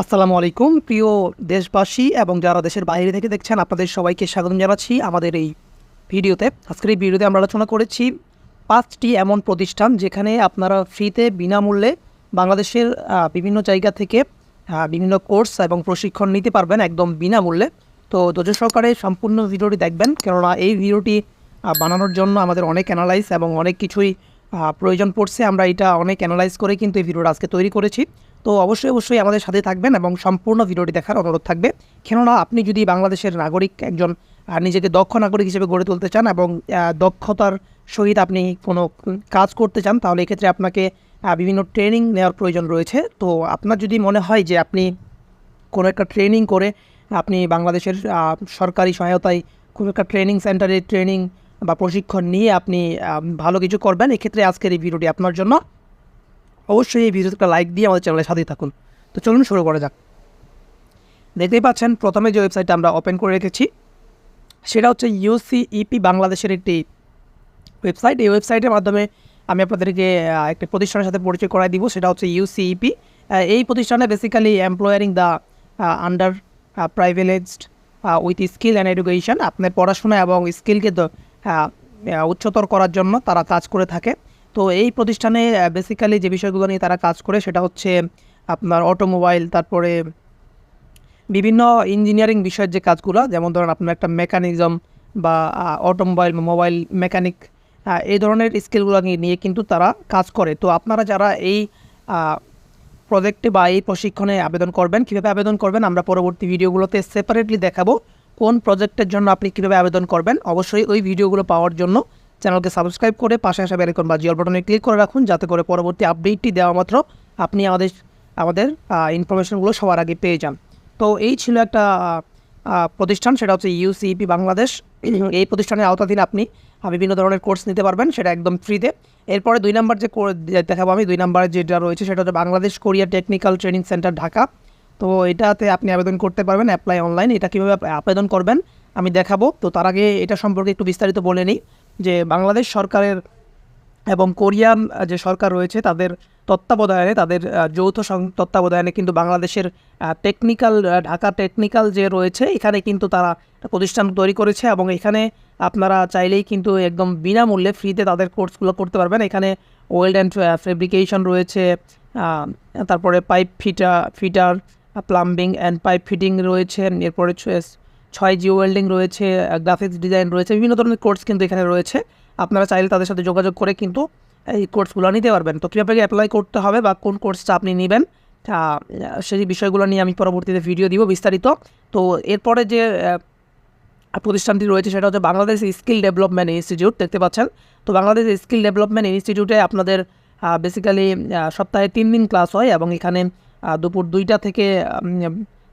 আসসালামু আলাইকুম প্রিয় দেশবাসী এবং যারা দেশের বাইরে থেকে দেখছেন আপনাদের সবাইকে স্বাগত জানাচ্ছি আমাদের এই ভিডিওতে। আজকের এই ভিডিওতে আমরা আলোচনা করেছি 5টি এমন প্রতিষ্ঠান যেখানে আপনারা ফ্রিতে বিনামূল্যে বাংলাদেশের বিভিন্ন জায়গা থেকে বিভিন্ন কোর্স এবং প্রশিক্ষণ নিতে পারবেন একদম বিনামূল্যে। তো ধৈর্য সহকারে সম্পূর্ণ ভিডিওটি দেখবেন, কেননা এই ভিডিওটি বানানোর জন্য আমাদের অনেক অ্যানালাইজ এবং অনেক কিছুই প্রয়োজন পড়ছে। আমরা এটা অনেক অ্যানালাইজ করে কিন্তু এই ভিডিওটা আজকে তৈরি করেছি। তো অবশ্যই আমাদের সাথে থাকবেন এবং সম্পূর্ণ ভিডিওটি দেখার অনুরোধ থাকবে, কেননা আপনি যদি বাংলাদেশের নাগরিক একজন নিজেকে দক্ষ নাগরিক হিসেবে গড়ে তুলতে চান এবং দক্ষতার সহিত আপনি কোনো কাজ করতে চান, তাহলে এক্ষেত্রে আপনাকে বিভিন্ন ট্রেনিং নেওয়ার প্রয়োজন রয়েছে। তো আপনার যদি মনে হয় যে আপনি কোনো একটা ট্রেনিং করে আপনি বাংলাদেশের সরকারি সহায়তায় কোনো একটা ট্রেনিং সেন্টারে ট্রেনিং বা প্রশিক্ষণ নিয়ে আপনি ভালো কিছু করবেন, এক্ষেত্রে আজকের এই ভিডিওটি আপনার জন্য। অবশ্যই এই ভিডিওতে একটা লাইক দিয়ে আমাদের চ্যানেলের সাথেই থাকুন। তো চলুন শুরু করা যাক। দেখতেই পাচ্ছেন প্রথমে যে ওয়েবসাইটটা আমরা ওপেন করে রেখেছি সেটা হচ্ছে ইউসিইপি বাংলাদেশের একটি ওয়েবসাইট। এই ওয়েবসাইটের মাধ্যমে আমি আপনাদেরকে একটি প্রতিষ্ঠানের সাথে পরিচয় করাই দিব, সেটা হচ্ছে ইউসিইপি। এই প্রতিষ্ঠানে basically empowering the underprivileged with skill and education, আপনার পড়াশোনা এবং স্কিলকে উচ্চতর করার জন্য তারা কাজ করে থাকে। তো এই প্রতিষ্ঠানে বেসিক্যালি যে বিষয়গুলো নিয়ে তারা কাজ করে সেটা হচ্ছে আপনার অটোমোবাইল, তারপরে বিভিন্ন ইঞ্জিনিয়ারিং বিষয়ের যে কাজগুলো, যেমন ধরেন আপনার একটা মেকানিজম বা অটোমোবাইল মোবাইল মেকানিক, এই ধরনের স্কিলগুলো নিয়ে কিন্তু তারা কাজ করে। তো আপনারা যারা এই প্রজেক্টে বা এই প্রশিক্ষণে আবেদন করবেন, কীভাবে আবেদন করবেন আমরা পরবর্তী ভিডিওগুলোতে সেপারেটলি দেখাবো। কোন প্রজেক্টের জন্য আপনি কীভাবে আবেদন করবেন, অবশ্যই ওই ভিডিওগুলো পাওয়ার জন্য চ্যানেলকে সাবস্ক্রাইব করে পাশে আসা বেল আইকন বা জিও বাটনে ক্লিক করে রাখুন, যাতে করে পরবর্তী আপডেটটি দেওয়া মাত্র আপনি আমাদের ইনফরমেশনগুলো সবার আগে পেয়ে যান। তো এই ছিল একটা প্রতিষ্ঠান, সেটা হচ্ছে ইউসিইপি বাংলাদেশ। এই প্রতিষ্ঠানের আওতাধীন আপনি বিভিন্ন ধরনের কোর্স নিতে পারবেন, সেটা একদম ফ্রিতে। এরপরে 2 নম্বর যে দেখাবো আমি, 2 নম্বরে যেটা রয়েছে সেটা হচ্ছে Bangladesh Korea technical training centre Dhaka. তো এটাতে আপনি আবেদন করতে পারবেন, অ্যাপ্লাই অনলাইন। এটা কীভাবে আবেদন করবেন আমি দেখাবো। তো তার আগে এটা সম্পর্কে একটু বিস্তারিত বলে নিই যে বাংলাদেশ সরকারের এবং কোরিয়ান যে সরকার রয়েছে তাদের তত্ত্বাবধানে, তাদের যৌথ তত্ত্বাবধানে কিন্তু বাংলাদেশের টেকনিক্যাল ঢাকা টেকনিক্যাল যে রয়েছে এখানে কিন্তু তারা প্রতিষ্ঠান তৈরি করেছে এবং এখানে আপনারা চাইলেই কিন্তু একদম বিনামূল্যে ফ্রিতে তাদের কোর্সগুলো করতে পারবেন। এখানে ওয়েল্ড অ্যান্ড ফেব্রিকেশন রয়েছে, তারপরে pipe fitter plumbing and pipe fitting রয়েছে, এরপরে 6G ওয়েল্ডিং রয়েছে, গ্রাফিক্স ডিজাইন রয়েছে, বিভিন্ন ধরনের কোর্স কিন্তু এখানে রয়েছে। আপনারা চাইলে তাদের সাথে যোগাযোগ করে কিন্তু এই কোর্সগুলো নিতে পারবেন। তো কীভাবে অ্যাপ্লাই করতে হবে বা কোন কোর্সটা আপনি নেবেন সেই বিষয়গুলো নিয়ে আমি পরবর্তীতে ভিডিও দিব বিস্তারিত। তো এরপরে যে প্রতিষ্ঠানটি রয়েছে সেটা হচ্ছে বাংলাদেশ স্কিল ডেভেলপমেন্ট ইনস্টিটিউট, দেখতে পাচ্ছেন। তো বাংলাদেশ স্কিল ডেভেলপমেন্ট ইনস্টিটিউটে আপনাদের বেসিক্যালি সপ্তাহে 3 দিন ক্লাস হয় এবং এখানে দুপুর 2টা থেকে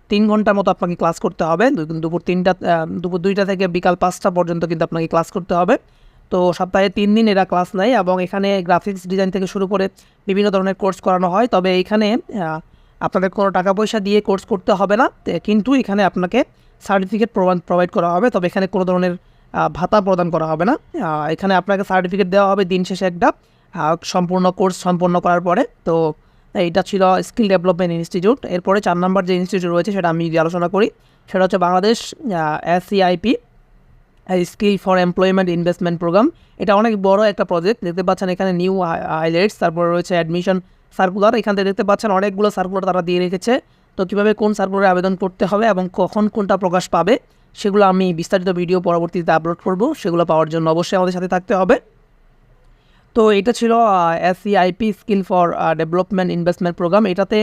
3 ঘন্টার মতো আপনাকে ক্লাস করতে হবে। দুপুর 2টা থেকে বিকাল 5টা পর্যন্ত কিন্তু আপনাকে ক্লাস করতে হবে। তো সপ্তাহে 3 দিন এরা ক্লাস নেয় এবং এখানে গ্রাফিক্স ডিজাইন থেকে শুরু করে বিভিন্ন ধরনের কোর্স করানো হয়। তবে এখানে আপনাদের কোনো টাকা পয়সা দিয়ে কোর্স করতে হবে না, কিন্তু এখানে আপনাকে সার্টিফিকেট প্রোভাইড করা হবে। তবে এখানে কোনো ধরনের ভাতা প্রদান করা হবে না। এখানে আপনাকে সার্টিফিকেট দেওয়া হবে দিন শেষে একটা সম্পূর্ণ কোর্স সম্পন্ন করার পরে। তো এইটা ছিল স্কিল ডেভেলপমেন্ট ইনস্টিটিউট। এরপরে 4 নম্বর যে ইনস্টিটিউট রয়েছে সেটা আমি আলোচনা করি, সেটা হচ্ছে Bangladesh SEIP skill for employment investment program. এটা অনেক বড় একটা প্রজেক্ট, দেখতে পাচ্ছেন এখানে নিউ হাইলাইটস, তারপরে রয়েছে অ্যাডমিশন সার্কুলার। এখান থেকে দেখতে পাচ্ছেন অনেকগুলো সার্কুলার তারা দিয়ে রেখেছে। তো কীভাবে কোন সার্কুলারে আবেদন করতে হবে এবং কখন কোনটা প্রকাশ পাবে সেগুলো আমি বিস্তারিত ভিডিও পরবর্তীতে আপলোড করব, সেগুলো পাওয়ার জন্য অবশ্যই আমাদের সাথে থাকতে হবে। তো এটা ছিল SEIP skill for development investment program. এটাতে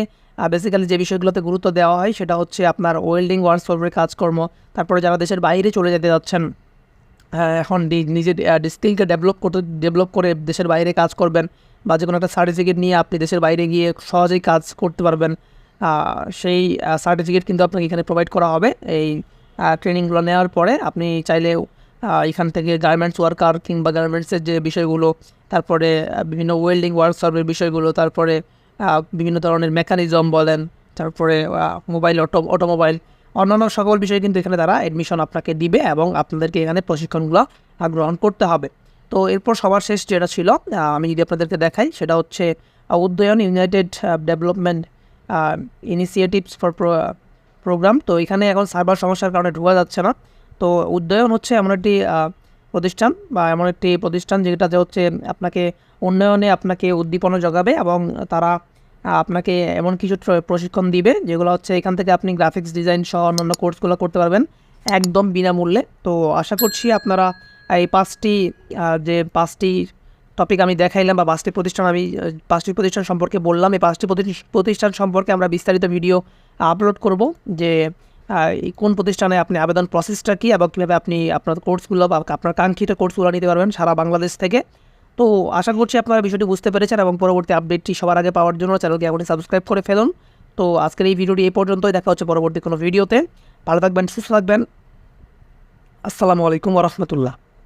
বেসিক্যালি যে বিষয়গুলোতে গুরুত্ব দেওয়া হয় সেটা হচ্ছে আপনার ওয়েল্ডিং ওয়ার্কশপের কাজকর্ম, তারপরে যারা দেশের বাইরে চলে যেতে যাচ্ছেন, এখন নিজের স্কিলকে ডেভেলপ করে দেশের বাইরে কাজ করবেন বা যে কোনো একটা সার্টিফিকেট নিয়ে আপনি দেশের বাইরে গিয়ে সহজেই কাজ করতে পারবেন, সেই সার্টিফিকেট কিন্তু আপনাকে এখানে প্রোভাইড করা হবে। এই ট্রেনিংগুলো নেওয়ার পরে আপনি চাইলে এখান থেকে গার্মেন্টস ওয়ার্কার কিংবা গার্মেন্টসের যে বিষয়গুলো, তারপরে বিভিন্ন ওয়েল্ডিং ওয়ার্কশপের বিষয়গুলো, তারপরে বিভিন্ন ধরনের মেকানিজম বলেন, তারপরে অটোমোবাইল অন্যান্য সকল বিষয়ে কিন্তু এখানে তারা অ্যাডমিশন আপনাকে দিবে এবং আপনাদেরকে এখানে প্রশিক্ষণগুলো গ্রহণ করতে হবে। তো এরপর সবার শেষ যেটা ছিল আমি যদি আপনাদেরকে দেখাই সেটা হচ্ছে Udayan united development initiatives for program. তো এখানে এখন সার্ভার সমস্যার কারণে ঢোকা যাচ্ছে না। তো উদয়ন হচ্ছে এমন একটি প্রতিষ্ঠান বা এমন একটি প্রতিষ্ঠান যেটাতে হচ্ছে আপনাকে উন্নয়নে আপনাকে উদ্দীপনা জগাবে এবং তারা আপনাকে এমন কিছু প্রশিক্ষণ দিবে যেগুলো হচ্ছে এখান থেকে আপনি গ্রাফিক্স ডিজাইন সহ অন্যান্য কোর্সগুলো করতে পারবেন একদম বিনামূল্যে। তো আশা করছি আপনারা এই যে পাঁচটি টপিক আমি দেখাইলাম বা পাঁচটি প্রতিষ্ঠান সম্পর্কে বললাম, এই পাঁচটি প্রতিষ্ঠান সম্পর্কে আমরা বিস্তারিত ভিডিও আপলোড করব যে কোন প্রতিষ্ঠানে আপনি আবেদন প্রসেসটা কী এবং কীভাবে আপনি আপনার কোর্সগুলো বা আপনার কাঙ্ক্ষিত কোর্সগুলো নিতে পারবেন সারা বাংলাদেশ থেকে। তো আশা করছি আপনারা বিষয়টি বুঝতে পেরেছেন এবং পরবর্তী আপডেটটি সবার আগে পাওয়ার জন্য চ্যানেলকে এখনই সাবস্ক্রাইব করে ফেলুন। তো আজকের এই ভিডিওটি এই পর্যন্তই, দেখা হচ্ছে পরবর্তী কোনো ভিডিওতে। ভালো থাকবেন, সুস্থ থাকবেন। আসসালামু আলাইকুম ওয়া রাহমাতুল্লাহ।